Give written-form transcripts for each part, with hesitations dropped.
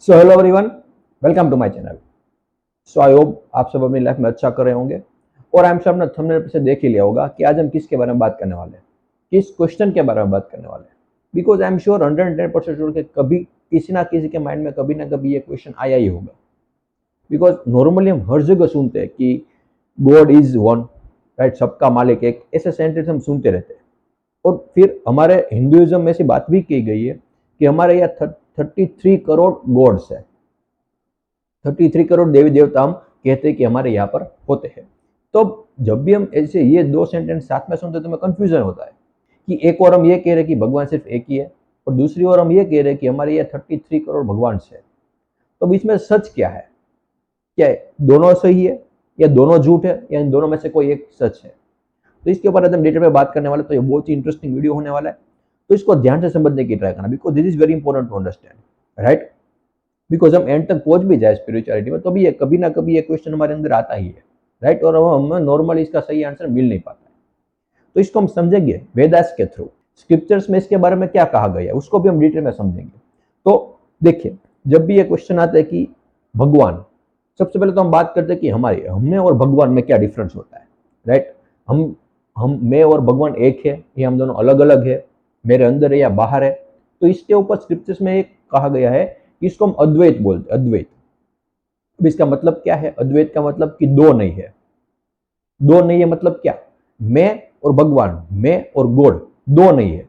So hello everyone, welcome to my channel. So I hope आप सब अपनी life में अच्छा कर रहे होंगे और आई एम श्योर आपने थंबनेल से देख ही लिया होगा कि आज हम किसके बारे में बात करने वाले हैं, किस क्वेश्चन के बारे में बात करने वाले हैं। Because I am sure 110% sure कि कभी किसी ना किसी के माइंड में कभी ना कभी ये क्वेश्चन आया ही होगा। बिकॉज नॉर्मली हम हर जगह सुनते हैं कि गॉड इज वन, राइट, सबका मालिक एक, ऐसे सेंटेंस हम सुनते रहते हैं। और फिर हमारे हिंदुइज्म में ऐसी बात भी की गई है कि हमारे यहाँ 33 करोड़ गॉड्स है, 33 करोड़ देवी देवता हम कहते हैं कि हमारे यहाँ पर होते हैं। तो जब भी हम ऐसे ये दो सेंटेंस साथ में सुनते हैं तो हमें कंफ्यूजन होता है कि एक और हम ये कह रहे हैं कि भगवान सिर्फ एक ही है और दूसरी ओर हम ये कह रहे हैं कि हमारे यहाँ 33 करोड़ भगवान है। तो बीच में सच क्या है? क्या है? दोनों सही है या दोनों झूठ है या इन दोनों में से कोई एक सच है? तो इसके ऊपर हम डिटेल में बात करने वाले, तो ये बहुत ही इंटरेस्टिंग वीडियो होने वाला है। तो इसको ध्यान से समझने की ट्राई करना, because this is very important to understand, right. Because हम एंड तक पहुंच भी जाए स्पिरिचुअलिटी में तो भी ये कभी ना कभी ये क्वेश्चन हमारे अंदर आता ही है, राइट। और हमें नॉर्मली इसका सही आंसर मिल नहीं पाता है। तो इसको हम समझेंगे वेदास के थ्रू, स्क्रिप्चर्स में इसके बारे में क्या कहा गया है उसको भी हम डिटेल में समझेंगे। तो देखिए, जब भी ये क्वेश्चन आता है कि भगवान, सबसे पहले तो हम बात करते हैं कि हमारे हमें और भगवान में क्या डिफरेंस होता है, राइट। हम मैं और भगवान एक है या हम दोनों अलग अलग है, मेरे अंदर है या बाहर है? तो इसके ऊपर स्क्रिप्चर्स में एक कहा गया है कि इसको हम अद्वैत बोलते हैं, अद्वैत। अब इसका मतलब क्या है? अद्वैत का मतलब कि दो नहीं है। दो नहीं है मतलब क्या? मैं और भगवान, मैं और गॉड दो नहीं है,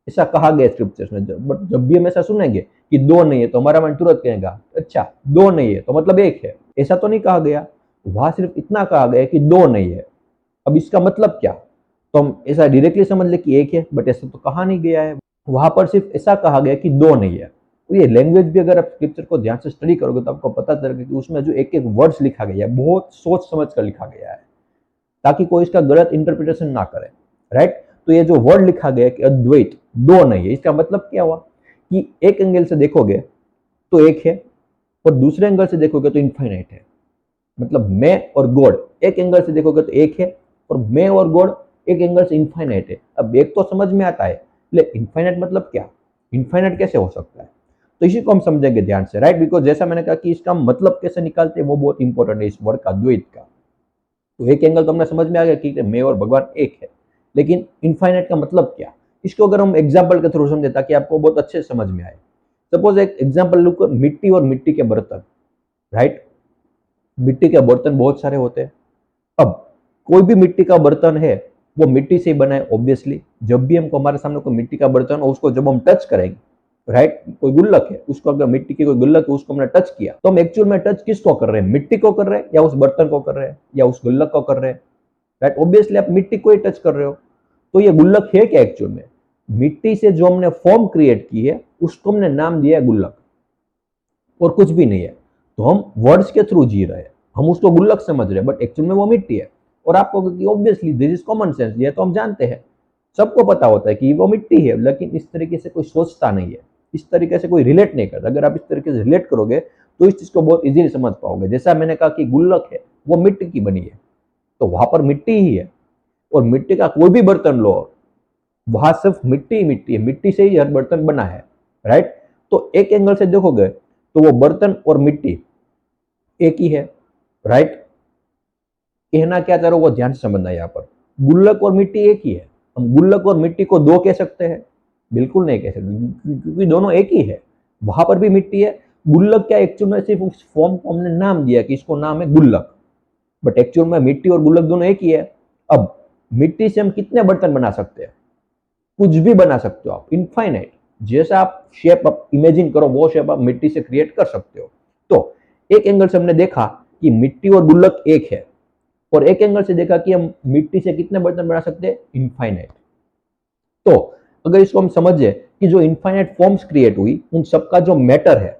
ऐसा कहा गया स्क्रिप्चर्स में। बट जब भी हम ऐसा सुनेंगे कि दो नहीं है तो हमारा मन तुरंत कहेगा अच्छा दो नहीं है तो मतलब एक है। ऐसा तो नहीं कहा गया, वहां सिर्फ इतना कहा गया कि दो नहीं है। अब इसका मतलब क्या? तो हम ऐसा डायरेक्टली समझ ले कि एक है, बट ऐसा तो कहा नहीं गया है। वहां पर सिर्फ ऐसा कहा गया कि दो नहीं है। तो ये लैंग्वेज भी अगर आप स्क्रिप्चर को ध्यान से स्टडी करोगे तो आपको पता चलेगा कि उसमें जो एक एक वर्ड्स लिखा गया है बहुत सोच समझ कर लिखा गया है, ताकि कोई इसका गलत इंटरप्रिटेशन ना करे, राइट। तो ये जो वर्ड लिखा गया है कि अद्वैत दो नहीं है, इसका मतलब क्या हुआ कि एक एंगल से देखोगे तो एक है और दूसरे एंगल से देखोगे तो इनफाइनाइट है। मतलब मैं और गॉड एक एंगल से देखोगे तो एक है और मैं और गॉड एक एंगल से इनफाइनाइट है। अब एक तो समझ में आता है, लेकिन इनफाइनाइट मतलब क्या? इनफाइनाइट कैसे हो सकता है? तो इसी को हम समझेंगे ध्यान से, राइट। बिकॉज जैसा मैंने कहा कि इसका मतलब कैसे निकालते हैं वो बहुत इंपॉर्टेंट है इस वर्ड का, द्वैत का। तो एक एंगल तो हमने समझ में आ गया कि मैं और भगवान एक है, लेकिन इनफाइनाइट का मतलब क्या? इसको अगर हम एग्जाम्पल के थ्रू समझे ताकि आपको बहुत अच्छे से समझ में आए। सपोज एक एग्जाम्पल लुक, मिट्टी और मिट्टी के बर्तन, राइट। मिट्टी के बर्तन बहुत सारे होते हैं। अब कोई भी मिट्टी का बर्तन है वो मिट्टी से ही बना है ऑब्वियसली। जब भी हमको हमारे सामने कोई मिट्टी का बर्तन हो उसको जब हम टच करेंगे, राइट, कोई गुल्लक है उसको, अगर मिट्टी की कोई गुल्लक है उसको हमने टच किया तो हम एक्चुअल में टच किसको कर रहे हैं? मिट्टी को कर रहे हैं या उस बर्तन को कर रहे हैं या उस गुल्लक को कर रहे हैं? राइट, ऑब्वियसली आप मिट्टी को ही टच कर रहे हो। तो ये गुल्लक है क्या एक्चुअल में? मिट्टी से जो हमने फॉर्म क्रिएट की है उसको हमने नाम दिया है गुल्लक, और कुछ भी नहीं है। तो हम वर्ड्स के थ्रू जी रहे हैं, हम उसको गुल्लक समझ रहे हैं, बट एक्चुअल में वो मिट्टी है। और आपको obviously this is common sense, ये तो हम जानते हैं, सबको पता होता है कि वो मिट्टी है, लेकिन इस तरीके से कोई सोचता नहीं है, इस तरीके से कोई रिलेट नहीं करता। अगर आप इस तरीके से रिलेट करोगे तो इस चीज को बहुत इजीली समझ पाओगे। जैसा मैंने कहा कि गुल्लक है वो मिट्टी की बनी है, तो वहां पर मिट्टी ही है। और मिट्टी का कोई भी बर्तन लो, वहां सिर्फ मिट्टी ही मिट्टी है, मिट्टी से ही हर बर्तन बना है, राइट। तो एक एंगल से देखोगे तो वो बर्तन और मिट्टी एक ही है, राइट। कहना क्या चाह रहा हूं वो ध्यान से समझना है। यहाँ पर गुल्लक और मिट्टी एक ही है। हम गुल्लक और मिट्टी को दो कह सकते हैं? बिल्कुल नहीं कह सकते, क्योंकि दोनों एक ही है। वहां पर भी मिट्टी है। गुल्लक क्या, एक्चुअल में सिर्फ उस फॉर्म को हमने नाम दिया कि इसको नाम है गुल्लक, बट एक्चुअल में मिट्टी और गुल्लक दोनों एक ही है। अब मिट्टी से हम कितने बर्तन बना सकते हैं? कुछ भी बना सकते हो आप, इनफाइनाइट। जैसा आप शेप आप इमेजिन करो वो शेप आप मिट्टी से क्रिएट कर सकते हो। तो एक एंगल से हमने देखा कि मिट्टी और गुल्लक एक है, और एक एंगल से देखा कि हम मिट्टी से कितने बर्तन बना सकते हैं? इनफाइनाइट। तो अगर इसको हम समझे कि जो इनफाइनाइट फॉर्म्स क्रिएट हुई उन सबका जो मैटर है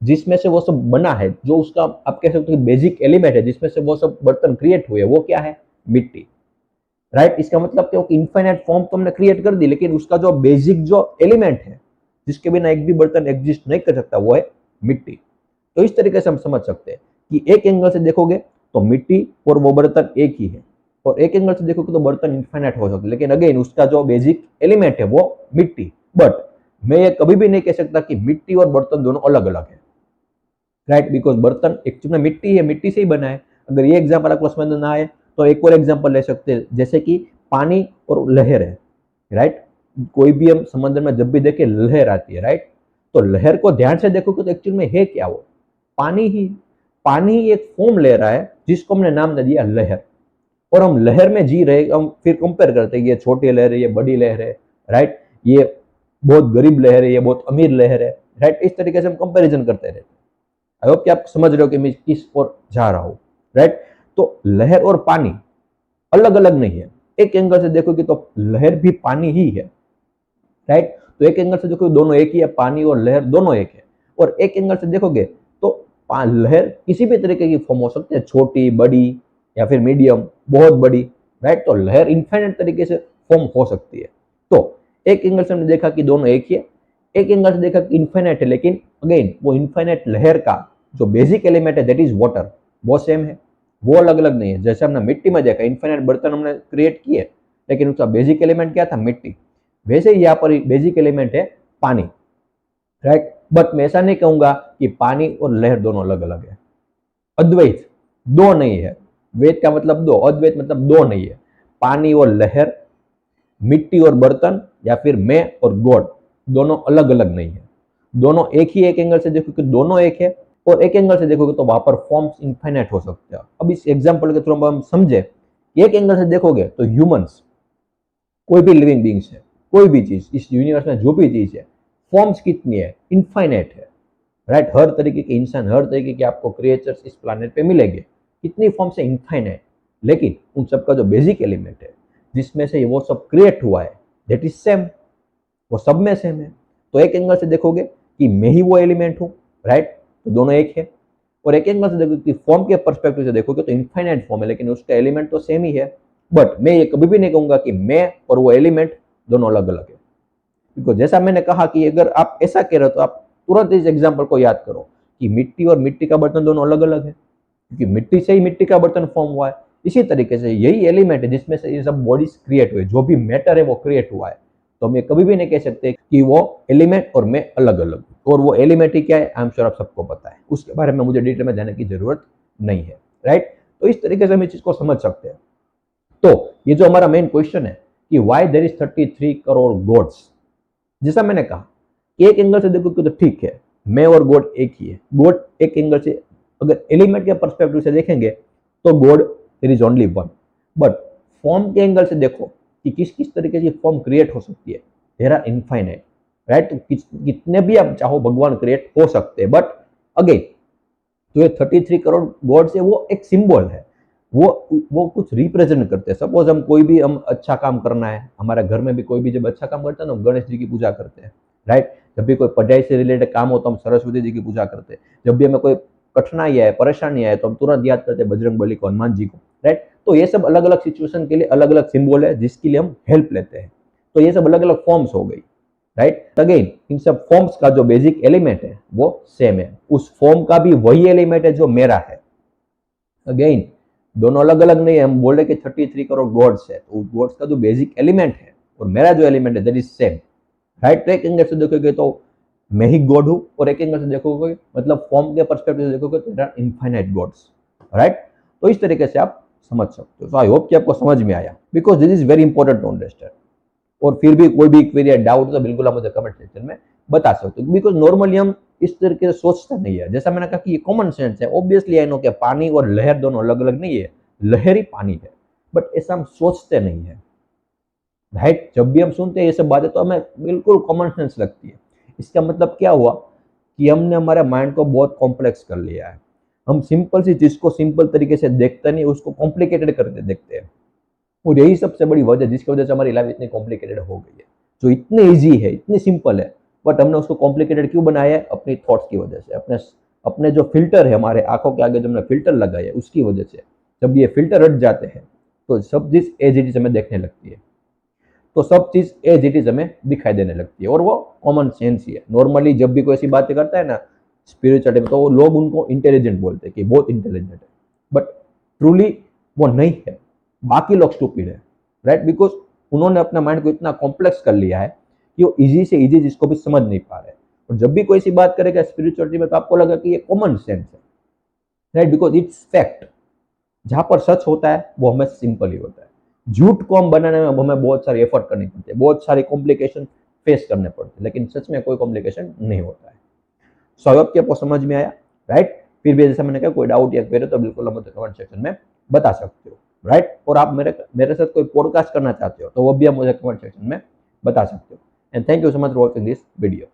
जिसमें से वो सब बना है, जो उसका आप कह सकते हो बेसिक एलिमेंट है जिसमें से वो सब बर्तन क्रिएट हुए, वो क्या है? मिट्टी, राइट। इसका मतलब क्या हो कि इनफाइनाइट फॉर्म तो हमने क्रिएट कर दी, लेकिन उसका जो बेसिक जो एलिमेंट है जिसके बिना एक भी बर्तन एग्जिस्ट नहीं कर सकता वो है मिट्टी। तो इस तरीके से हम समझ सकते हैं कि एक एंगल से देखोगे तो मिट्टी और वो बर्तन एक ही है, और एक एंगल से देखोगे तो बर्तन इनफाइनाइट हो सकते, लेकिन अगेन उसका जो बेसिक एलिमेंट है वो मिट्टी। बट मैं ये कभी भी नहीं कह सकता कि मिट्टी और बर्तन दोनों अलग अलग है। राइट, बिकॉज बर्तन एक्चुअली में मिट्टी है, मिट्टी से ही बना है। अगर ये एग्जाम्पल आपको समझ में ना आए तो एक और एग्जाम्पल ले सकते हैं, जैसे कि पानी और लहर है, राइट। कोई भी हम समंदर में जब भी देखे लहर आती है, राइट, तो लहर को ध्यान से देखोगे तो एक्चुअल में है क्या, वो पानी ही, पानी ही एक फॉर्म ले रहा है जिसको हमने नाम दे दिया लहर। और हम लहर में जी रहे, हम फिर कंपेयर करते हैं, ये छोटी लहर है, ये बड़ी लहर है, राइट, ये बहुत गरीब लहर है, ये बहुत अमीर लहर है, राइट। इस तरीके से हम कंपेरिजन करते रहते हैं। आई होप कि आप समझ रहे हो कि मैं किस ओर जा रहा हूँ, राइट। तो लहर और पानी अलग अलग नहीं है। एक एंगल से देखोगे तो लहर भी पानी ही है, राइट। तो एक एंगल से देखो दोनों एक ही है, पानी और लहर दोनों एक है। और एक एंगल से देखोगे तो लहर किसी भी तरीके की फॉर्म हो सकती है, छोटी, बड़ी, या फिर मीडियम, बहुत बड़ी, राइट। तो लहर इन्फाइनाइट तरीके से फॉर्म हो सकती है। तो एक एंगल से हमने देखा कि दोनों एक ही है, एक एंगल से देखा कि इन्फाइनाइट है, लेकिन अगेन वो इन्फाइनाइट लहर का जो बेसिक एलिमेंट है दैट इज वाटर, वो सेम है, वो अलग अलग नहीं है। जैसे हमने मिट्टी में देखा, इन्फाइनाइट बर्तन हमने क्रिएट किए, लेकिन उसका बेसिक एलिमेंट क्या था, मिट्टी। वैसे ही यहाँ पर बेसिक एलिमेंट है पानी, राइट। बट मैं ऐसा नहीं कहूंगा कि पानी और लहर दोनों अलग अलग है। अद्वैत दो नहीं है, वेद का मतलब दो, अद्वैत मतलब दो नहीं है। पानी और लहर, मिट्टी और बर्तन, या फिर मैं और गॉड, दोनों अलग अलग नहीं है। दोनों एक ही, एक एंगल से देखो कि दोनों एक है, और एक एंगल से देखोगे तो वहां पर फॉर्म्स इनफाइनाइट हो सकते हैं। अब इस एग्जांपल के थ्रू हम समझे, एक एंगल से देखोगे तो ह्यूमंस, कोई भी लिविंग बींग्स है, कोई भी चीज इस यूनिवर्स में जो भी चीज है, फॉर्म्स कितनी है, इनफाइनाइट है, राइट। हर तरीके के इंसान, हर तरीके के आपको क्रिएचर्स इस प्लानेट पे मिलेंगे, कितनी फॉर्म्स है, इनफाइनाइट। लेकिन उन सबका जो बेसिक एलिमेंट है जिसमें से वो सब क्रिएट हुआ है दैट इज सेम, वो सब में सेम है। तो एक एंगल से देखोगे कि मैं ही वो एलिमेंट हूँ, राइट, तो दोनों एक है। और एक एंगल से देखोगे कि फॉर्म के परस्पेक्टिव से देखोगे तो इनफाइनाइट फॉर्म है, लेकिन उसका एलिमेंट तो सेम ही है। बट मैं ये कभी भी नहीं कहूंगा कि मैं और वो एलिमेंट दोनों अलग अलग है। बिकॉज जैसा मैंने कहा कि अगर आप ऐसा कह रहे हो तो आप तुरंत इस एग्जाम्पल को याद करो कि मिट्टी और मिट्टी का बर्तन दोनों अलग अलग है, क्योंकि मिट्टी से ही मिट्टी का बर्तन फॉर्म हुआ है। इसी तरीके से यही एलिमेंट है जिसमें से ये सब बॉडीज क्रिएट हुए, जो भी मैटर है वो क्रिएट हुआ है। तो हम ये कभी भी नहीं कह सकते कि वो एलिमेंट और मैं अलग अलग, और वो एलिमेंट ही क्या है आई एम श्योर आप सबको पता है, उसके बारे में मुझे डिटेल में जाने की जरूरत नहीं है, राइट। तो इस तरीके से हम इस चीज को समझ सकते हैं। तो ये जो हमारा मेन क्वेश्चन है कि why there is 33 crore gods, जैसा मैंने कहा एक एंगल से देखो तो ठीक है, मैं और गॉड एक ही है। गॉड एक एंगल से अगर एलिमेंट के पर्सपेक्टिव से देखेंगे तो god there is only one. But form के एंगल से देखो कि किस किस तरीके की फॉर्म क्रिएट हो सकती है, देयर आर इनफाइनाइट, राइट। तो कितने भी आप चाहो भगवान क्रिएट हो सकते हैं। बट अगेन तो ये 33 करोड़ गॉड से वो एक सिंबल है, वो कुछ रिप्रेजेंट करते हैं। सपोज हम कोई भी हम अच्छा काम करना है, हमारे घर में भी कोई भी जब अच्छा काम करता है ना, हम गणेश जी की पूजा करते हैं, राइट। जब भी कोई पढ़ाई से रिलेटेड काम हो तो हम सरस्वती जी की पूजा करते हैं। जब भी हमें कोई कठिनाई है, परेशानी है, तो हम तुरंत याद करते हैं बजरंग बली को, हनुमान जी को, राइट। तो ये सब अलग अलग सिचुएशन के लिए अलग अलग सिंबल है जिसके लिए हम हेल्प लेते हैं। तो ये सब अलग अलग फॉर्म्स हो गई, राइट। अगेन इन सब फॉर्म्स का जो बेसिक एलिमेंट है वो सेम है, उस फॉर्म का भी वही एलिमेंट है जो मेरा है। अगेन दोनों अलग अलग नहीं है। हम बोल रहे कि 33 करोड़ गॉड्स है, तो गॉड्स का जो बेसिक एलिमेंट है और मेरा जो एलिमेंट है दैट इज सेम, राइट। तो एक एंगल से देखोगे तो मैं ही गॉड हूं, और एक एंगल से देखोगे मतलब फॉर्म के पर्सपेक्टिव से देखोगे तो there are infinite gods, right. तो इस तरीके से आप समझ सकते हो। तो आई होप कि आपको समझ में आया, because this is very important to understand. और फिर भी कोई भी क्वेरी या डाउट तो बिल्कुल आप मुझे कमेंट सेक्शन में बता सकते हो, बिकॉज नॉर्मली हम इस तरीके से सोचते नहीं है। जैसा मैंने कहा कि ये कॉमन सेंस है, ऑब्वियसली आई नो कि पानी और लहर दोनों अलग अलग नहीं है, लहर ही पानी है, बट ऐसा हम सोचते नहीं है, राइट। जब भी हम सुनते हैं ये सब बातें तो हमें बिल्कुल कॉमन सेंस लगती है। इसका मतलब क्या हुआ कि हमने हमारे माइंड को बहुत कॉम्प्लेक्स कर लिया है। हम सिंपल सी चीज को सिंपल तरीके से देखते नहीं, उसको कॉम्प्लिकेटेड करके देखते हैं। और यही सबसे बड़ी वजह जिसकी वजह से हमारी लाइफ इतनी कॉम्प्लिकेटेड हो गई है। जो इतनी ईजी है, इतनी सिंपल है, बट हमने उसको कॉम्प्लिकेटेड क्यों बनाया है, अपनी थॉट्स की वजह से, अपने अपने जो फिल्टर है हमारे आंखों के आगे जो हमने फिल्टर लगाया है उसकी वजह से। जब ये फिल्टर हट जाते हैं तो सब चीज एज इट इज हमें देखने लगती है, तो सब चीज एज इट इज हमें दिखाई देने लगती है। और वो कॉमन सेंस ही है। नॉर्मली जब भी कोई ऐसी बातें करता है ना स्पिरिचुअलिटी में, तो लोग उनको इंटेलिजेंट बोलते हैं कि बहुत इंटेलिजेंट है, बट ट्रूली वो नहीं है। बाकी लोग स्टूपिड है, राइट। बिकॉज उन्होंने अपना माइंड को इतना कॉम्प्लेक्स कर लिया है कि वो इजी से इजी जिसको भी समझ नहीं पा रहे। और जब भी कोई सी बात करेगा स्पिरिचुअलिटी में तो आपको लगा कि ये कॉमन सेंस है, राइट, बिकॉज इट्स फैक्ट। जहां पर सच होता है वो हमें सिंपल ही होता है। झूठ को हम बनाने में हमें बहुत सारी एफर्ट करनी पड़ती है, बहुत सारी कॉम्प्लिकेशन फेस करने पड़ते हैं, लेकिन सच में कोई कॉम्प्लिकेशन नहीं होता है। सो आई होप कि आपको समझ में आया, राइट। फिर भी जैसे मैंने कहा कोई डाउट या क्वेरी तो बिल्कुल हम कमेंट सेक्शन में बता सकते हो, राइट। और आप मेरे मेरे साथ कोई पॉडकास्ट करना चाहते हो तो वो भी आप मुझे कमेंट सेक्शन में बता सकते हो। And thank you so much for watching this video.